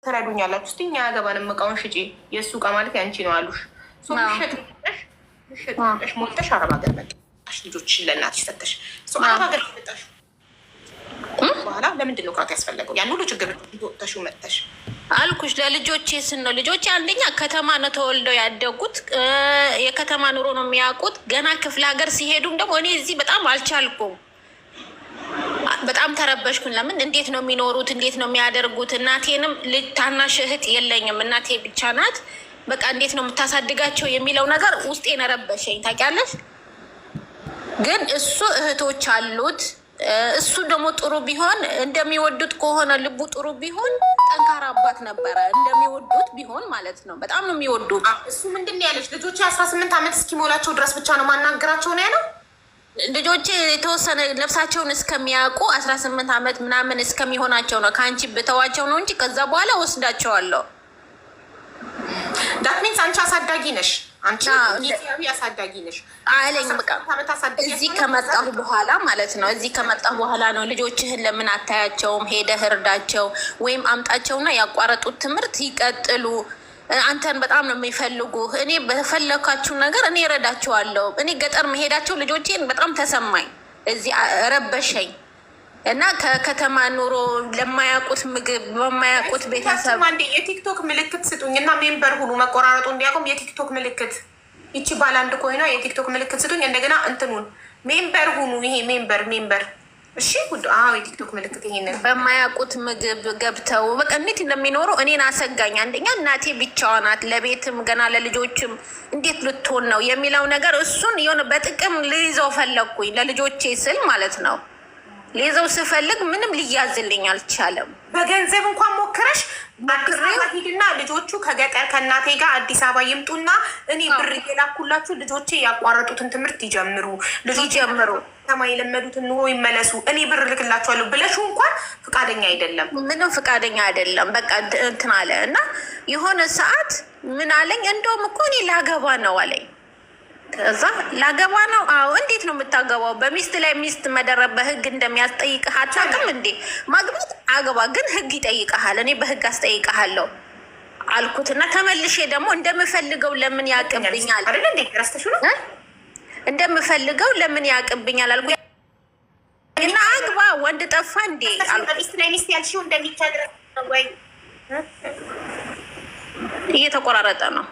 ተረዱኛላችሁ። እስቲ እኛ ያገባንም እቃውን ሽጪ፣ የእሱ እቃ ማለት ያንቺ ነው አሉሽ። ምሸጥ ሞልተሽ አረብ ሀገር መጣሽ፣ ልጆችሽን ለእናትሽ ሰተሽ አረብ ሀገር መጣሽ። በኋላ ለምንድን ነው እቃ ያስፈለገው? ያን ሁሉ ችግር ተሹ መጥተሽ አልኩሽ። ለልጆቼ ስን ነው። ልጆቼ አንደኛ ከተማ ነው ተወልደው ያደጉት፣ የከተማ ኑሮ ነው የሚያውቁት። ገና ክፍለ ሀገር ሲሄዱም ደግሞ እኔ እዚህ በጣም አልቻልኩም። በጣም ተረበሽኩን። ለምን እንዴት ነው የሚኖሩት? እንዴት ነው የሚያደርጉት? እናቴንም ልጅ ታናሽ እህት የለኝም፣ እናቴ ብቻ ናት። በቃ እንዴት ነው የምታሳድጋቸው የሚለው ነገር ውስጤን ረበሸኝ። ታውቂያለሽ። ግን እሱ እህቶች አሉት። እሱ ደግሞ ጥሩ ቢሆን እንደሚወዱት ከሆነ ልቡ ጥሩ ቢሆን ጠንካራ አባት ነበረ። እንደሚወዱት ቢሆን ማለት ነው። በጣም ነው የሚወዱት። እሱ ምንድን ነው ያለች? ልጆች 18 ዓመት እስኪሞላቸው ድረስ ብቻ ነው ማናገራቸው ነው ያለው። ልጆቼ የተወሰነ ነፍሳቸውን እስከሚያውቁ 18 ዓመት ምናምን እስከሚሆናቸው ነው ከአንቺ ብተዋቸው ነው እንጂ ከዛ በኋላ ወስዳቸዋለሁ። ዳትሚንስ አንቺ አሳዳጊ ነሽ፣ አንቺ ጊዜያዊ አሳዳጊ ነሽ አለኝ። በቃ እዚህ ከመጣሁ በኋላ ማለት ነው። እዚህ ከመጣሁ በኋላ ነው ልጆችህን ለምን አታያቸውም? ሄደህ እርዳቸው ወይም አምጣቸውና ያቋረጡት ትምህርት ይቀጥሉ። አንተን በጣም ነው የሚፈልጉ። እኔ በፈለካችሁ ነገር እኔ እረዳቸዋለሁ። እኔ ገጠር መሄዳቸው ልጆቼን በጣም ተሰማኝ፣ እዚህ ረበሸኝ እና ከከተማ ኑሮ ለማያውቁት ምግብ በማያውቁት ቤተሰብ አንዴ የቲክቶክ ምልክት ስጡኝ እና ሜምበር ሁሉ መቆራረጡ እንዲያቆም የቲክቶክ ምልክት ይቺ ባለ አንድ ኮይኗ የቲክቶክ ምልክት ስጡኝ። እንደገና እንትኑን ሜምበር ሁኑ። ይሄ ሜምበር እሺ ጉድ። አዎ የቲክቶክ ምልክት ይሄንን በማያውቁት ምግብ ገብተው በቃ እንዴት እንደሚኖሩ እኔን አሰጋኝ። አንደኛ እናቴ ብቻዋ ናት፣ ለቤትም ገና ለልጆችም እንዴት ልትሆን ነው የሚለው ነገር እሱን የሆነ በጥቅም ልይዘው ፈለግኩኝ፣ ለልጆቼ ስል ማለት ነው። ሊይዘው ስፈልግ ምንም ሊያዝልኝ አልቻለም። በገንዘብ እንኳን ሞክረሽ ሂድና ልጆቹ ከገጠር ከእናቴ ጋር አዲስ አበባ ይምጡና እኔ ብር የላኩላችሁ ልጆቼ ያቋረጡትን ትምህርት ይጀምሩ ተማ የለመዱትን ኑሮ ይመለሱ፣ እኔ ብር ልክላችኋለሁ ብለሽው እንኳን ፍቃደኛ አይደለም። ምንም ፍቃደኛ አይደለም። በቃ እንትን አለ እና የሆነ ሰዓት ምን አለኝ፣ እንደውም እኮ እኔ ላገባ ነው አለኝ። ከዛ ላገባ ነው? አዎ። እንዴት ነው የምታገባው? በሚስት ላይ ሚስት መደረብ በህግ እንደሚያስጠይቅህ አታውቅም እንዴ? ማግባት አገባ፣ ግን ህግ ይጠይቀሃል። እኔ በህግ አስጠይቀሃለሁ አልኩትና ተመልሼ ደግሞ እንደምፈልገው ለምን ያቅብኛል አይደል እንዴ? ረስተሽ ነው እንደምፈልገው ለምን ያቅብኛል አልኩ እና አግባ፣ ወንድ ጠፋ እንዴ አልኩ። በሚስት ላይ ሚስት ያልሽው እንደሚቻል ወይ እየተቆራረጠ ነው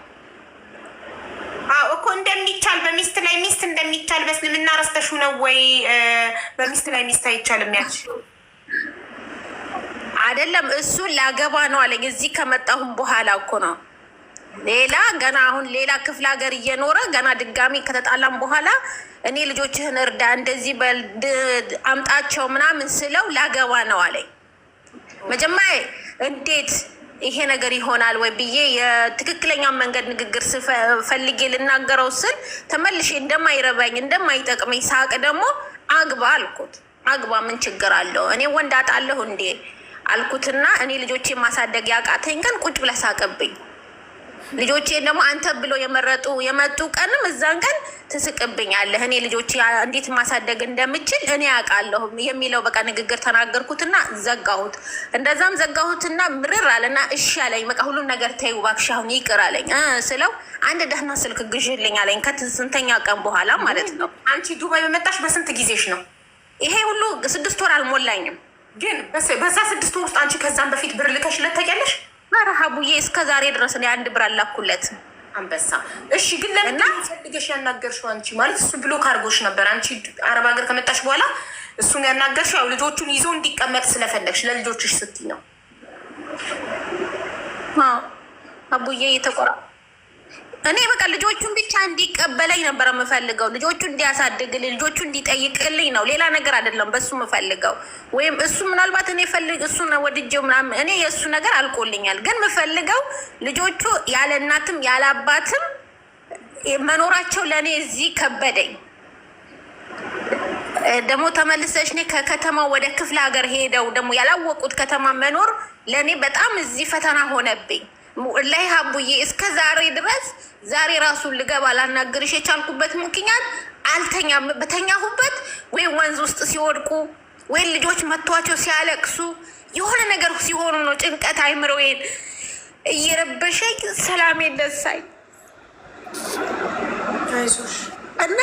እኮ እንደሚቻል በሚስት ላይ ሚስት እንደሚቻል በእስልምና ረስተሹ ነው ወይ? በሚስት ላይ ሚስት አይቻልም ያልሽ አይደለም። እሱ ላገባ ነው አለኝ። እዚህ ከመጣሁም በኋላ እኮ ነው። ሌላ ገና አሁን ሌላ ክፍለ ሀገር እየኖረ ገና ድጋሚ ከተጣላም በኋላ እኔ ልጆችህን እርዳ እንደዚህ አምጣቸው ምናምን ስለው ላገባ ነው አለኝ። መጀመሪያ እንዴት ይሄ ነገር ይሆናል ወይ ብዬ የትክክለኛ መንገድ ንግግር ፈልጌ ልናገረው ስል ተመልሼ እንደማይረባኝ እንደማይጠቅመኝ ሳቅ ደግሞ አግባ አልኩት። አግባ ምን ችግር አለው? እኔ ወንድ አጣለሁ እንዴ አልኩትና እኔ ልጆቼ ማሳደግ ያቃተኝ ቀን ቁጭ ብለህ ሳቅብኝ። ልጆቼን ደግሞ አንተ ብሎ የመጡ ቀንም እዛን ቀን ትስቅብኛለህ። እኔ ልጆቼ እንዴት ማሳደግ እንደምችል እኔ ያውቃለሁ የሚለው በቃ ንግግር ተናገርኩትና ዘጋሁት። እንደዛም ዘጋሁትና ምርር አለና እሺ አለኝ። በቃ ሁሉም ነገር ተይው እባክሽ አሁን ይቅር አለኝ። ስለው አንድ ደህና ስልክ ግዢልኝ አለኝ። ከስንተኛ ቀን በኋላ ማለት ነው። አንቺ ዱባይ በመጣሽ በስንት ጊዜሽ ነው? ይሄ ሁሉ 6 ወር አልሞላኝም። ግን በዛ 6 ወር ውስጥ አንቺ ከዛም በፊት ብር ልከሽለት ታውቂያለሽ? ረሃቡዬ እስከ ዛሬ ድረስ እኔ አንድ ብር አላኩለት። አንበሳ እሺ። ግን ለምን ፈልገሽ ያናገርሽው? አንቺ ማለት እሱ ብሎክ አድርጎሽ ነበር። አንቺ አረብ ሀገር ከመጣሽ በኋላ እሱን ያናገርሽው ያው ልጆቹን ይዞ እንዲቀመጥ ስለፈለግሽ ለልጆችሽ ስትይ ነው። አቡዬ የተቆራ እኔ በቃ ልጆቹን ብቻ እንዲቀበለኝ ነበር የምፈልገው። ልጆቹ እንዲያሳድግልኝ፣ ልጆቹ እንዲጠይቅልኝ ነው። ሌላ ነገር አይደለም በሱ የምፈልገው። ወይም እሱ ምናልባት እኔ እሱን ወድጄው ምናምን እኔ የእሱ ነገር አልቆልኛል። ግን የምፈልገው ልጆቹ ያለ እናትም ያለ አባትም መኖራቸው ለእኔ እዚህ ከበደኝ። ደግሞ ተመልሰሽ እኔ ከከተማ ወደ ክፍለ ሀገር ሄደው ደግሞ ያላወቁት ከተማ መኖር ለእኔ በጣም እዚህ ፈተና ሆነብኝ። ላይ ሀቡዬ እስከ ዛሬ ድረስ ዛሬ ራሱን ልገባ ላናግርሽ የቻልኩበት ምክንያት አልተኛም። በተኛሁበት ወይ ወንዝ ውስጥ ሲወድቁ ወይ ልጆች መቷቸው ሲያለቅሱ የሆነ ነገር ሲሆኑ ነው ጭንቀት አይምሮዬን እየረበሸኝ ሰላም የነሳኝ እና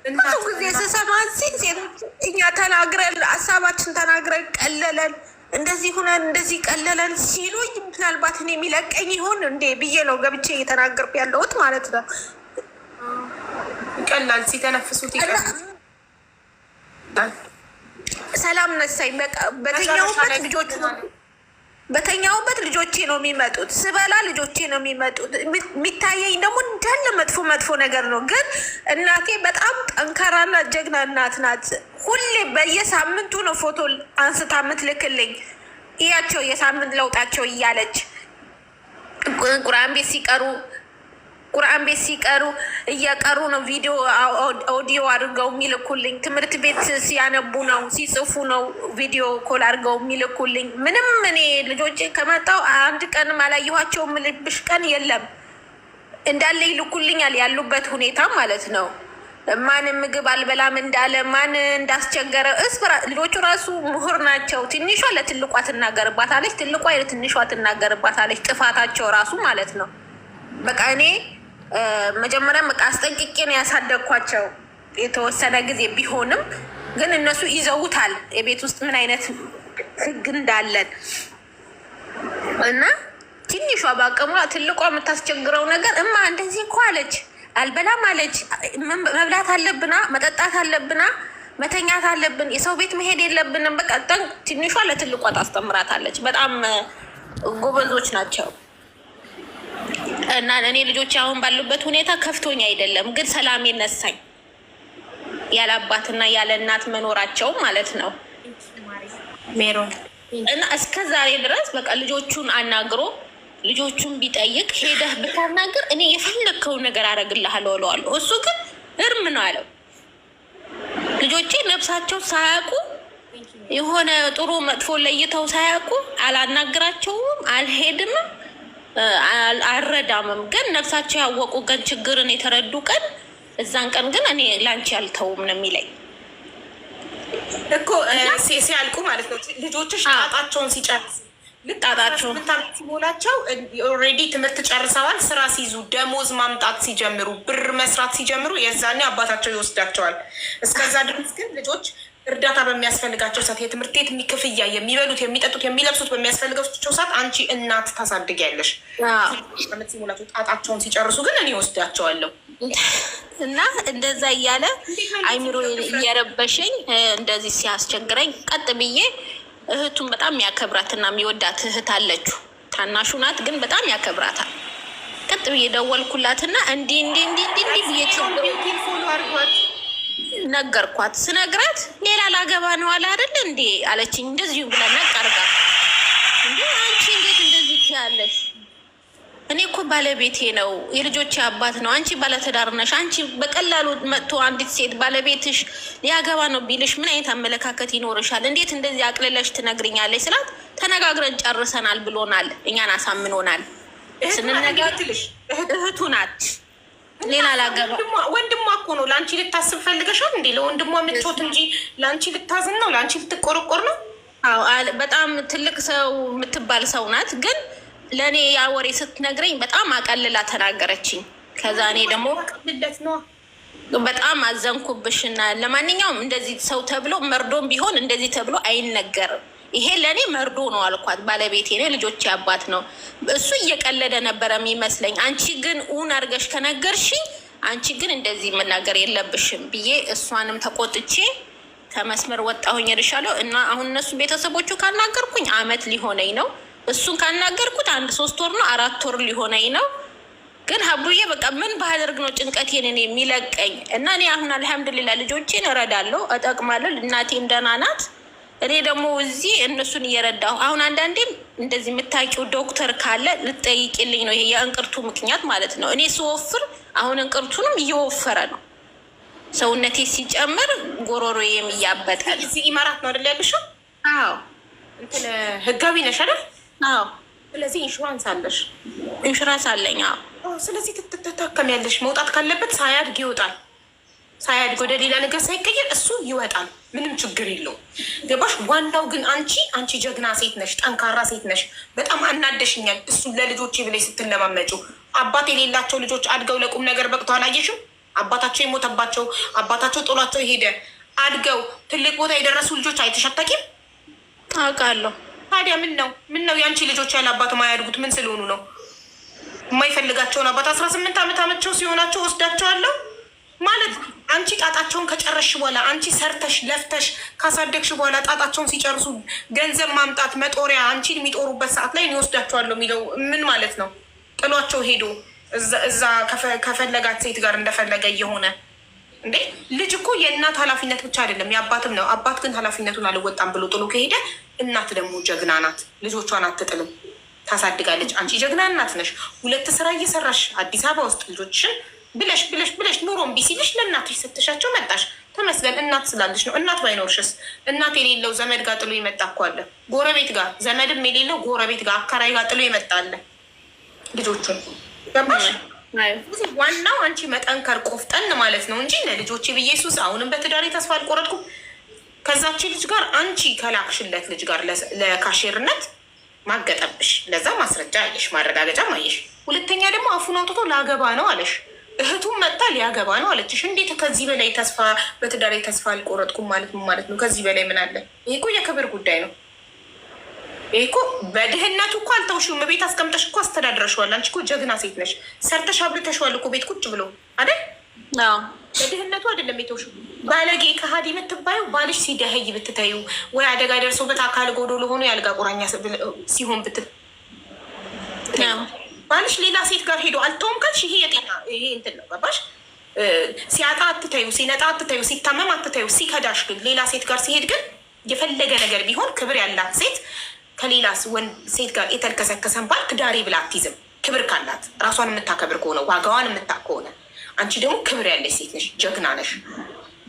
ብዙ ጊዜ ስሰማ ሴቶች እኛ ተናግረን ሀሳባችን ተናግረን ቀለለን እንደዚህ ሆነን እንደዚህ ቀለለን ሲሉኝ ምናልባት እኔ የሚለቀኝ ይሆን እንዴ ብዬ ነው ገብቼ እየተናገርኩ ያለሁት ማለት ነው። ይቀላል ሲተነፍሱት ይቀላል። ሰላም ነሳኝ። በቃ በተኛውበት ልጆቼ ነው የሚመጡት፣ ስበላ ልጆቼ ነው የሚመጡት። የሚታየኝ ደግሞ እንዳለ መጥፎ መጥፎ ነገር ነው። ግን እናቴ በጣም ጠንካራና ጀግና እናት ናት። ሁሌ በየሳምንቱ ነው ፎቶ አንስታ የምትልክልኝ እያቸው የሳምንት ለውጣቸው እያለች ቁርአን ቤት ሲቀሩ እየቀሩ ነው ቪዲዮ ኦዲዮ አድርገው የሚልኩልኝ። ትምህርት ቤት ሲያነቡ ነው ሲጽፉ ነው ቪዲዮ ኮል አድርገው የሚልኩልኝ። ምንም እኔ ልጆቼ ከመጣው አንድ ቀንም አላየኋቸው የምልብሽ ቀን የለም። እንዳለ ይልኩልኛል ያሉበት ሁኔታ ማለት ነው። ማን ምግብ አልበላም እንዳለ ማን እንዳስቸገረ ልጆቹ ራሱ ምሁር ናቸው። ትንሿ ለትልቋ ትናገርባታለች፣ ትልቋ ለትንሿ ትናገርባታለች። ጥፋታቸው ራሱ ማለት ነው። በቃ እኔ መጀመሪያም በቃ አስጠንቅቄ ነው ያሳደግኳቸው የተወሰነ ጊዜ ቢሆንም ግን እነሱ ይዘውታል የቤት ውስጥ ምን አይነት ህግ እንዳለን እና ትንሿ ባቀሟ ትልቋ የምታስቸግረው ነገር እማ እንደዚህ እኮ አለች፣ አልበላም አለች፣ መብላት አለብና መጠጣት አለብና መተኛት አለብን፣ የሰው ቤት መሄድ የለብንም። በቃ ትንሿ ለትልቋ ታስተምራታለች። በጣም ጎበዞች ናቸው። እና እኔ ልጆች አሁን ባሉበት ሁኔታ ከፍቶኝ አይደለም፣ ግን ሰላም የነሳኝ ያለ አባትና ያለ እናት መኖራቸው ማለት ነው። እና እስከ ዛሬ ድረስ በቃ ልጆቹን አናግሮ ልጆቹን ቢጠይቅ ሄደህ ብታናግር እኔ የፈለግከውን ነገር አደርግልሃለሁ እለዋለሁ። እሱ ግን እርም ነው አለው። ልጆቼ ነፍሳቸው ሳያውቁ የሆነ ጥሩ መጥፎ ለይተው ሳያውቁ አላናግራቸውም፣ አልሄድምም፣ አልረዳምም። ግን ነፍሳቸው ያወቁ ቀን ችግርን የተረዱ ቀን እዛን ቀን ግን እኔ ላንቺ አልተውም ነው የሚለኝ እኮ ሲያልቁ ማለት ነው። ልጆችሽ ጣጣቸውን ሲጨርሱ ልጣጣቸውን ሲሞላቸው ኦልሬዲ ትምህርት ጨርሰዋል። ስራ ሲይዙ ደሞዝ ማምጣት ሲጀምሩ ብር መስራት ሲጀምሩ የዛኔ አባታቸው ይወስዳቸዋል። እስከዛ ድረስ ግን ልጆች እርዳታ በሚያስፈልጋቸው ሰዓት የትምህርት ቤት ክፍያ፣ የሚበሉት፣ የሚጠጡት፣ የሚለብሱት በሚያስፈልጋቸው ሰዓት አንቺ እናት ታሳድጊያለሽ። ዓመት ሲሞላቸው ጣጣቸውን ሲጨርሱ ግን እኔ ወስዳቸዋለሁ። እና እንደዛ እያለ አይምሮ እየረበሸኝ እንደዚህ ሲያስቸግረኝ ቀጥ ብዬ እህቱን በጣም የሚያከብራትና የሚወዳት እህት አለችው። ታናሹ ናት ግን በጣም ያከብራታል። ቀጥ ብዬ ደወልኩላትና እንዲህ ብዬ ችግር ነገርኳት። ስነግራት ሌላ ላገባ ነው አለ አይደል እንዴ አለችኝ። እንደዚሁ ብላ ነቃርጋ እንዴ አንቺ እንዴት እንደዚህ ትያለሽ? እኔ እኮ ባለቤቴ ነው፣ የልጆቼ አባት ነው። አንቺ ባለትዳር ነሽ። አንቺ በቀላሉ መጥቶ አንዲት ሴት ባለቤትሽ ሊያገባ ነው ቢልሽ ምን አይነት አመለካከት ይኖርሻል? እንዴት እንደዚህ አቅልለሽ ትነግርኛለች ስላት ተነጋግረን ጨርሰናል ብሎናል፣ እኛን አሳምኖናል። ስንነጋግር እህቱ ናት። ሌላ ላገባ ወንድሟ እኮ ነው። ለአንቺ ልታስብ ፈልገሻል እንዴ? ለወንድሟ ምቾት እንጂ ለአንቺ ልታዝን ነው? ለአንቺ ልትቆረቆር ነው? በጣም ትልቅ ሰው የምትባል ሰው ናት። ግን ለእኔ ያ ወሬ ስትነግረኝ በጣም አቀልላ ተናገረችኝ። ከዛ እኔ ደግሞ በጣም አዘንኩብሽና ለማንኛውም እንደዚህ ሰው ተብሎ መርዶም ቢሆን እንደዚህ ተብሎ አይነገርም። ይሄ ለእኔ መርዶ ነው አልኳት። ባለቤቴ እኔ ልጆቼ አባት ነው። እሱ እየቀለደ ነበረ የሚመስለኝ። አንቺ ግን ኡን አድርገሽ ከነገርሽኝ አንቺ ግን እንደዚህ መናገር የለብሽም ብዬ እሷንም ተቆጥቼ ከመስመር ወጣሁኝ እልሻለሁ። እና አሁን እነሱ ቤተሰቦቹ ካናገርኩኝ አመት ሊሆነኝ ነው። እሱን ካናገርኩት 3 ወር ነው 4 ወር ሊሆነኝ ነው። ግን ሀቡዬ በቃ ምን ባደርግ ነው ጭንቀቴን እኔ የሚለቀኝ? እና እኔ አሁን አልሐምዱሊላ ልጆቼን እረዳለሁ፣ እጠቅማለሁ። እናቴም ደህና ናት። እኔ ደግሞ እዚህ እነሱን እየረዳሁ አሁን አንዳንዴም እንደዚህ የምታውቂው ዶክተር ካለ ልጠይቅልኝ ነው። ይሄ የእንቅርቱ ምክንያት ማለት ነው። እኔ ስወፍር አሁን እንቅርቱንም እየወፈረ ነው። ሰውነቴ ሲጨምር ጎሮሮዬም እያበጠ ነው። እዚህ ኢማራት ነው አይደል ያለሽው? አዎ። እንትን ህጋዊ ነሽ አይደል? አዎ። ስለዚህ ኢንሹራንስ አለሽ? ኢንሹራንስ አለኝ። አዎ። ስለዚህ ትታከሚያለሽ። መውጣት ካለበት ሳያድግ ይወጣል። ሳያድግ ወደ ሌላ ነገር ሳይቀየር እሱ ይወጣል። ምንም ችግር የለውም። ገባሽ? ዋናው ግን አንቺ ጀግና ሴት ነሽ፣ ጠንካራ ሴት ነሽ። በጣም አናደሽኛል። እሱ ለልጆች ብላይ ስትለማመጩ አባት የሌላቸው ልጆች አድገው ለቁም ነገር በቅተው አላየሽም? አባታቸው የሞተባቸው አባታቸው ጥሏቸው ሄደ አድገው ትልቅ ቦታ የደረሱ ልጆች አይተሻታቂም? አውቃለሁ። ታዲያ ምን ነው የአንቺ ልጆች ያለ አባት ማያድጉት ምን ስለሆኑ ነው? የማይፈልጋቸውን አባት 18 ዓመታቸው ሲሆናቸው ወስዳቸዋለሁ ማለት አንቺ ጣጣቸውን ከጨረሽ በኋላ አንቺ ሰርተሽ ለፍተሽ ካሳደግሽ በኋላ ጣጣቸውን ሲጨርሱ ገንዘብ ማምጣት መጦሪያ አንቺን የሚጦሩበት ሰዓት ላይ ይወስዳቸዋለሁ የሚለው ምን ማለት ነው? ጥሏቸው ሄዶ እዛ ከፈለጋት ሴት ጋር እንደፈለገ እየሆነ እንዴ። ልጅ እኮ የእናት ኃላፊነት ብቻ አይደለም የአባትም ነው። አባት ግን ኃላፊነቱን አልወጣም ብሎ ጥሎ ከሄደ እናት ደግሞ ጀግና ናት። ልጆቿን አትጥልም፣ ታሳድጋለች። አንቺ ጀግና እናት ነሽ። 2 ስራ እየሰራሽ አዲስ አበባ ውስጥ ልጆችሽን ብለሽ ኑሮ እምቢ ሲልሽ ለእናትሽ ስትሻቸው መጣሽ። ተመስገን እናት ስላለሽ ነው። እናት ባይኖርሽስ? እናት የሌለው ዘመድ ጋር ጥሎ ይመጣ እኮ አለ። ጎረቤት ጋር ዘመድም የሌለው ጎረቤት ጋር አካራይ ጋር ጥሎ ይመጣ አለ ልጆቹን። ገባሽ? ዋናው አንቺ መጠንከር ቆፍጠን ማለት ነው እንጂ ለልጆች ብዬ ሱስ አሁንም በትዳሬ ተስፋ አልቆረጥኩም። ከዛች ልጅ ጋር አንቺ ከላክሽለት ልጅ ጋር ለካሼርነት ማገጠብሽ፣ ለዛ ማስረጃ አየሽ፣ ማረጋገጫም አየሽ። ሁለተኛ ደግሞ አፉን አውጥቶ ላገባ ነው አለሽ። እህቱም መጣ ሊያገባ ነው አለችሽ። እንዴት ከዚህ በላይ ተስፋ በትዳሬ ተስፋ አልቆረጥኩም ማለት ምን ማለት ነው? ከዚህ በላይ ምን አለ? ይሄ እኮ የክብር ጉዳይ ነው። ይሄ እኮ በድህነቱ እኮ አልተውሽውም። ቤት አስቀምጠሽ እኮ አስተዳድረሽዋል። አንቺ እኮ ጀግና ሴት ነሽ። ሰርተሽ አብልተሽዋል እኮ ቤት ቁጭ ብሎ አይደል? በድህነቱ አይደለም የተውሽው። ባለጌ ከሀዲ የምትባዩ ባልሽ ሲደህይ ብትታዩ ወይ አደጋ ደርሶበት አካል ጎዶሎ ሆኖ የአልጋ ቁራኛ ሲሆን ባልሽ ሌላ ሴት ጋር ሄዶ አልተውም ካልሽ ይሄ የጤና ይሄ እንትን ነው። ገባሽ? ሲያጣ አትታዩ፣ ሲነጣ አትታዩ፣ ሲታመም አትታዩ። ሲከዳሽ ግን ሌላ ሴት ጋር ሲሄድ ግን የፈለገ ነገር ቢሆን ክብር ያላት ሴት ከሌላ ሴት ጋር የተልከሰከሰን ባል ትዳሬ ብላ አትይዝም። ክብር ካላት ራሷን የምታከብር ከሆነ ዋጋዋን የምታቅ ከሆነ አንቺ ደግሞ ክብር ያለች ሴት ነሽ፣ ጀግና ነሽ።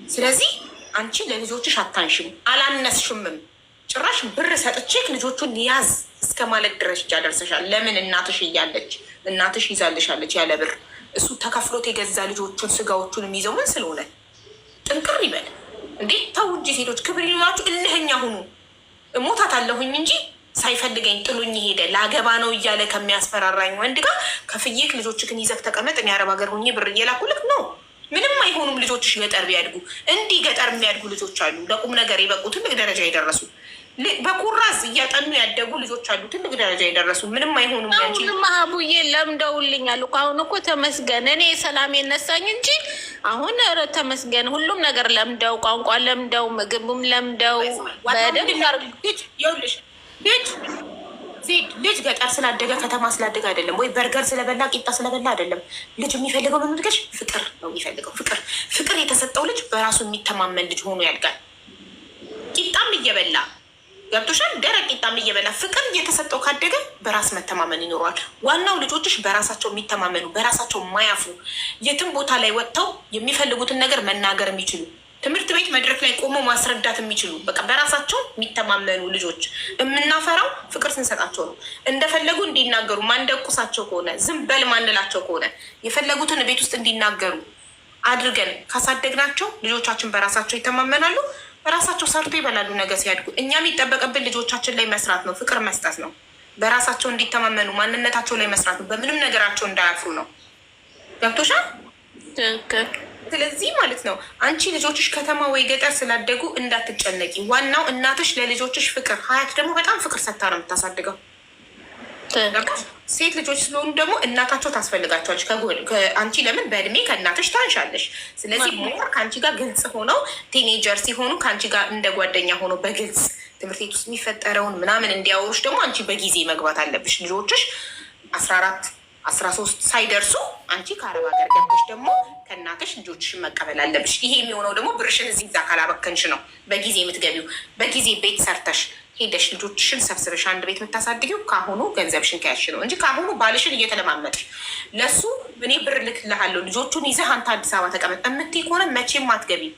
ስለዚህ አንቺ ለልጆችሽ አታንሽም፣ አላነስሽምም። ጭራሽ ብር ሰጥቼክ ልጆቹን ያዝ እስከ ማለት ድረስ እጃ ደርሰሻል። ለምን? እናትሽ እያለች እናትሽ ይዛልሻለች ያለ ብር። እሱ ተከፍሎት የገዛ ልጆቹን ስጋዎቹን የሚይዘው ምን ስለሆነ ጥንቅር ይበል እንዴ! ተው እንጂ ሴቶች ክብር ይኖራችሁ። እልህኛ ሁኑ። እሞታት አለሁኝ እንጂ ሳይፈልገኝ ጥሉኝ ሄደ ላገባ ነው እያለ ከሚያስፈራራኝ ወንድ ጋር ከፍዬክ ልጆችክን ይዘክ ተቀመጥ። እኔ አረብ ሀገር ሆኜ ብር እየላኩልክ ነው። ምንም አይሆኑም ልጆችሽ ገጠር ቢያድጉ። እንዲህ ገጠር የሚያድጉ ልጆች አሉ፣ ለቁም ነገር የበቁ ትልቅ ደረጃ የደረሱ በኩራዝ እያጠኑ ያደጉ ልጆች አሉ፣ ትልቅ ደረጃ የደረሱ። ምንም አይሆኑም። አሁንም አቡዬ ለምደውልኛል እኮ አሁን እኮ ተመስገን። እኔ ሰላም የነሳኝ እንጂ አሁን ተመስገን። ሁሉም ነገር ለምደው፣ ቋንቋ ለምደው፣ ምግብም ለምደው በደንብ ይኸውልሽ ልጅ ገጠር ስላደገ ከተማ ስላደገ አይደለም፣ ወይ በርገር ስለበላ ቂጣ ስለበላ አይደለም። ልጅ የሚፈልገው በምንድገሽ ፍቅር ነው የሚፈልገው። ፍቅር የተሰጠው ልጅ በራሱ የሚተማመን ልጅ ሆኖ ያድጋል። ቂጣም እየበላ ገብቶሻል፣ ደረቅ ቂጣም እየበላ ፍቅር እየተሰጠው ካደገ በራስ መተማመን ይኖረዋል። ዋናው ልጆችሽ በራሳቸው የሚተማመኑ በራሳቸው የማያፍሩ የትም ቦታ ላይ ወጥተው የሚፈልጉትን ነገር መናገር የሚችሉ ትምህርት ቤት መድረክ ላይ ቆሞ ማስረዳት የሚችሉ በቃ በራሳቸው የሚተማመኑ ልጆች የምናፈራው ፍቅር ስንሰጣቸው ነው። እንደፈለጉ እንዲናገሩ ማንደቁሳቸው ከሆነ ዝም በል ማንላቸው ከሆነ የፈለጉትን ቤት ውስጥ እንዲናገሩ አድርገን ካሳደግናቸው ልጆቻችን በራሳቸው ይተማመናሉ። በራሳቸው ሰርቶ ይበላሉ ነገ ሲያድጉ። እኛ የሚጠበቅብን ልጆቻችን ላይ መስራት ነው፣ ፍቅር መስጠት ነው። በራሳቸው እንዲተማመኑ ማንነታቸው ላይ መስራት ነው። በምንም ነገራቸው እንዳያፍሩ ነው። ገብቶሻል? ስለዚህ ማለት ነው አንቺ ልጆችሽ ከተማ ወይ ገጠር ስላደጉ እንዳትጨነቂ። ዋናው እናትሽ ለልጆችሽ ፍቅር፣ ሀያት ደግሞ በጣም ፍቅር ሰታ ነው የምታሳድገው። ሴት ልጆች ስለሆኑ ደግሞ እናታቸው ታስፈልጋቸዋለች። አንቺ ለምን በእድሜ ከእናትሽ ታንሻለሽ። ስለዚህ ሞር ከአንቺ ጋር ግልጽ ሆነው ቲኔጀር ሲሆኑ ከአንቺ ጋር እንደ ጓደኛ ሆነው በግልጽ ትምህርት ቤት ውስጥ የሚፈጠረውን ምናምን እንዲያወሩሽ ደግሞ አንቺ በጊዜ መግባት አለብሽ። ልጆችሽ 14 13 ሳይደርሱ አንቺ ከአረብ ሀገር ገብተሽ ደግሞ ከእናትሽ ልጆችሽን መቀበል አለብሽ። ይሄ የሚሆነው ደግሞ ብርሽን እዚህ ዛ ካላበከንሽ ነው በጊዜ የምትገቢው። በጊዜ ቤት ሰርተሽ ሄደሽ ልጆችሽን ሰብስበሽ አንድ ቤት የምታሳድጊው ከአሁኑ ገንዘብሽን ከያሽ ነው እንጂ ከአሁኑ ባልሽን እየተለማመጥሽ ለሱ እኔ ብር ልክልሃለሁ ልጆቹን ይዘህ አንተ አዲስ አበባ ተቀመጥ እምትይ ከሆነ መቼም አትገቢም።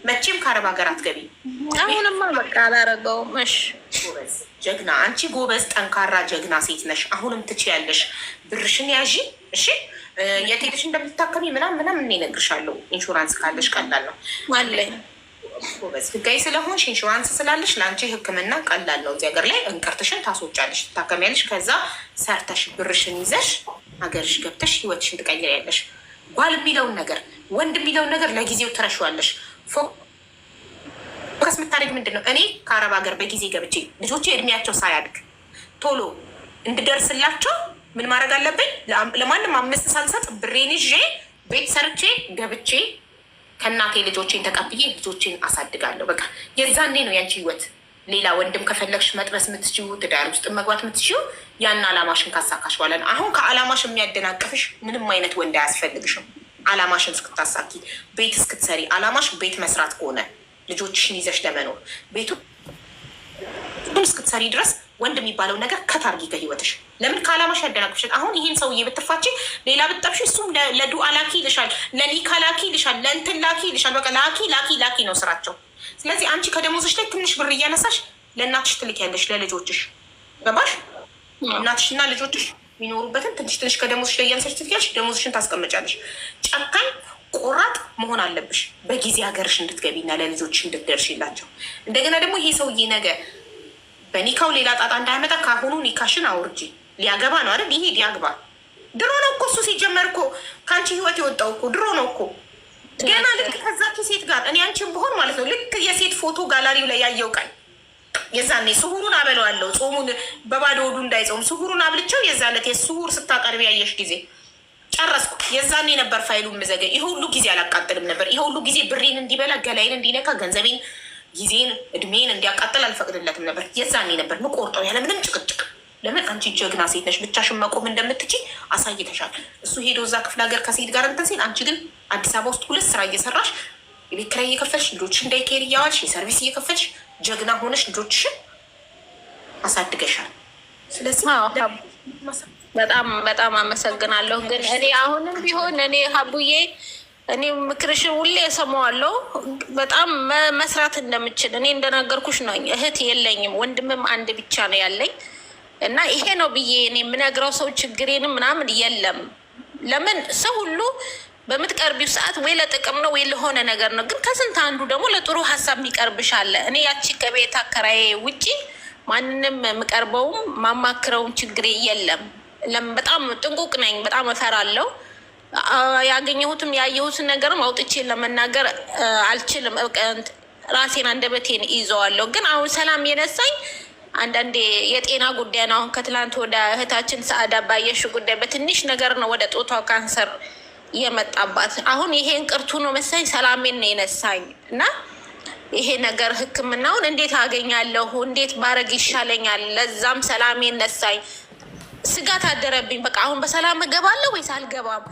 መቼም ከአረብ ሀገር አትገቢም። አሁንማ በቃ አላረገውም። እሺ ጎበዝ ጀግና፣ አንቺ ጎበዝ ጠንካራ ጀግና ሴት ነሽ። አሁንም ትችያለሽ። ብርሽን ያዢ እሺ። የት ሄደሽ እንደምትታከሚ ምናምን እኔ እነግርሻለሁ። ኢንሹራንስ ካለሽ ቀላል ነው አለኝ። ህጋዊ ስለሆንሽ ኢንሹራንስ ስላለሽ ለአንቺ ሕክምና ቀላል ነው። እዚህ ሀገር ላይ እንቅርትሽን ታስወጫለሽ፣ ትታከሚያለሽ። ከዛ ሰርተሽ ብርሽን ይዘሽ ሀገርሽ ገብተሽ ህይወትሽን ትቀይሪያለሽ። ባል የሚለውን ነገር ወንድ የሚለውን ነገር ለጊዜው ትረሺዋለሽ። ፎከስ የምታደርግ ምንድን ነው? እኔ ከአረብ ሀገር በጊዜ ገብቼ ልጆቼ እድሜያቸው ሳያድግ ቶሎ እንድደርስላቸው ምን ማድረግ አለብኝ? ለማንም 5 ሳልሰጥ ብሬን ይዤ ቤት ሰርቼ ገብቼ ከእናቴ ልጆቼን ተቀብዬ ልጆቼን አሳድጋለሁ። በቃ የዛኔ ነው ያንቺ ህይወት። ሌላ ወንድም ከፈለግሽ መጥበስ የምትችይው ትዳር ውስጥ መግባት የምትችይው ያን አላማሽን ካሳካሽ በኋላ ነው። አሁን ከአላማሽ የሚያደናቅፍሽ ምንም አይነት ወንድ አያስፈልግሽም። አላማሽን እስክታሳኪ ቤት እስክትሰሪ፣ አላማሽ ቤት መስራት ከሆነ ልጆችሽን ይዘሽ ለመኖር ቤቱ እስክትሰሪ ድረስ ወንድ የሚባለው ነገር ከታርጊ ከህይወትሽ። ለምን ከአላማሽ ያደናቅፍሻል። አሁን ይህን ሰውዬ ብትፋቺ ሌላ ብትጠብሽ እሱም ለዱአ ላኪ ይልሻል፣ ለኒካ ላኪ ይልሻል፣ ለእንትን ላኪ ይልሻል። በቃ ላኪ ነው ስራቸው። ስለዚህ አንቺ ከደሞዝሽ ላይ ትንሽ ብር እያነሳሽ ለእናትሽ ትልኪያለሽ፣ ለልጆችሽ። ገባሽ? እናትሽና ልጆችሽ የሚኖሩበትን ትንሽ ከደሞዝሽ ላይ እያነሳሽ ትልኪያለሽ፣ ደሞዝሽን ታስቀምጫለሽ። ጨካኝ ቆራጥ መሆን አለብሽ በጊዜ ሀገርሽ እንድትገቢና ለልጆችሽ እንድትደርሽላቸው። እንደገና ደግሞ ይሄ ሰውዬ ነገ በኒካው ሌላ ጣጣ እንዳያመጣ ከአሁኑ ኒካሽን አውርጂ። ሊያገባ ነው አይደል? ይሄ ሊያግባ ድሮ ነው እኮ እሱ ሲጀመር እኮ ከአንቺ ህይወት የወጣው እኮ ድሮ ነው እኮ። ገና ልክ ከዛች ሴት ጋር እኔ አንቺን ብሆን ማለት ነው ልክ የሴት ፎቶ ጋላሪው ላይ ያየው ቀን የዛኔ ስሁሩን አበለዋለሁ። ጾሙን በባዶ ወዱ እንዳይጾም ስሁሩን አብልቸው የዛለት የስሁር ስታቀርብ ያየሽ ጊዜ ጨረስኩ። የዛኔ ነበር ፋይሉ ምዘገኝ። ይሄ ሁሉ ጊዜ አላቃጥልም ነበር። ይሄ ሁሉ ጊዜ ብሬን እንዲበላ፣ ገላይን እንዲነካ፣ ገንዘቤን ጊዜን እድሜን እንዲያቃጥል አልፈቅድለትም ነበር። የዛኔ ነበር ምቆርጠው ያለ ምንም ጭቅጭቅ። ለምን? አንቺ ጀግና ሴት ነሽ፣ ብቻሽን መቆም እንደምትችይ አሳይተሻል። እሱ ሄዶ እዛ ክፍለ ሀገር ከሴት ጋር እንትን ሲል፣ አንቺ ግን አዲስ አበባ ውስጥ 2 ስራ እየሰራሽ የቤት ኪራይ እየከፈልሽ ልጆችሽ እንዳይኬር እያዋልሽ የሰርቪስ እየከፈልሽ ጀግና ሆነሽ ልጆችሽን አሳድገሻል። ስለዚህ በጣም አመሰግናለሁ። ግን እኔ አሁንም ቢሆን እኔ ሀቡዬ እኔ ምክርሽን ሁሌ የሰማዋለሁ። በጣም መስራት እንደምችል እኔ እንደነገርኩሽ ነው። እህት የለኝም፣ ወንድምም አንድ ብቻ ነው ያለኝ እና ይሄ ነው ብዬ እኔ የምነግረው ሰው ችግሬንም ምናምን የለም። ለምን ሰው ሁሉ በምትቀርቢው ሰዓት ወይ ለጥቅም ነው ወይ ለሆነ ነገር ነው። ግን ከስንት አንዱ ደግሞ ለጥሩ ሀሳብ የሚቀርብሽ አለ። እኔ ያቺ ከቤት አከራዬ ውጪ ማንንም የምቀርበውም ማማክረውም ችግሬ የለም። ለምን? በጣም ጥንቁቅ ነኝ፣ በጣም እፈራለሁ። ያገኘሁትም ያየሁትን ነገርም አውጥቼ ለመናገር አልችልም። ራሴን አንደበቴን ይዘዋለሁ። ግን አሁን ሰላም የነሳኝ አንዳንዴ የጤና ጉዳይ ነው። አሁን ከትላንት ወደ እህታችን ሰአዳ ባየሽ ጉዳይ በትንሽ ነገር ነው ወደ ጦቷ ካንሰር የመጣባት። አሁን ይሄ እንቅርቱ ነው መሳኝ ሰላሜን ነው የነሳኝ እና ይሄ ነገር ሕክምናውን እንዴት አገኛለሁ፣ እንዴት ባረግ ይሻለኛል፣ ለዛም ሰላሜን ነሳኝ። ስጋት አደረብኝ። በቃ አሁን በሰላም እገባለሁ ወይስ አልገባም፣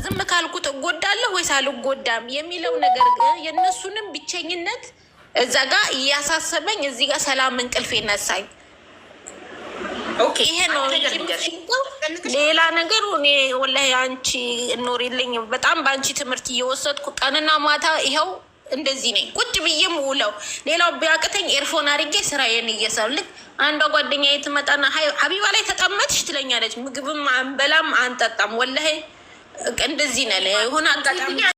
ዝም ካልኩት እጎዳለሁ ወይስ አልጎዳም የሚለው ነገር የእነሱንም ብቸኝነት እዛ ጋር እያሳሰበኝ እዚህ ጋር ሰላም እንቅልፍ ነሳኝ። ይሄ ነው ሌላ ነገር። እኔ ወላሂ አንቺ ኖሪልኝ በጣም በአንቺ ትምህርት እየወሰድኩ ቀንና ማታ ይኸው እንደዚህ ነኝ። ቁጭ ብዬም ውለው ሌላው ቢያቅተኝ ኤርፎን አድርጌ ስራዬን እየሰሩ ልክ አንዷ ጓደኛዬ ትመጣና ሀቢባ ላይ ተቀመጥሽ ትለኛለች። ምግብም አንበላም አንጠጣም። ወላሂ እንደዚህ ነለ የሆነ አጋጣሚ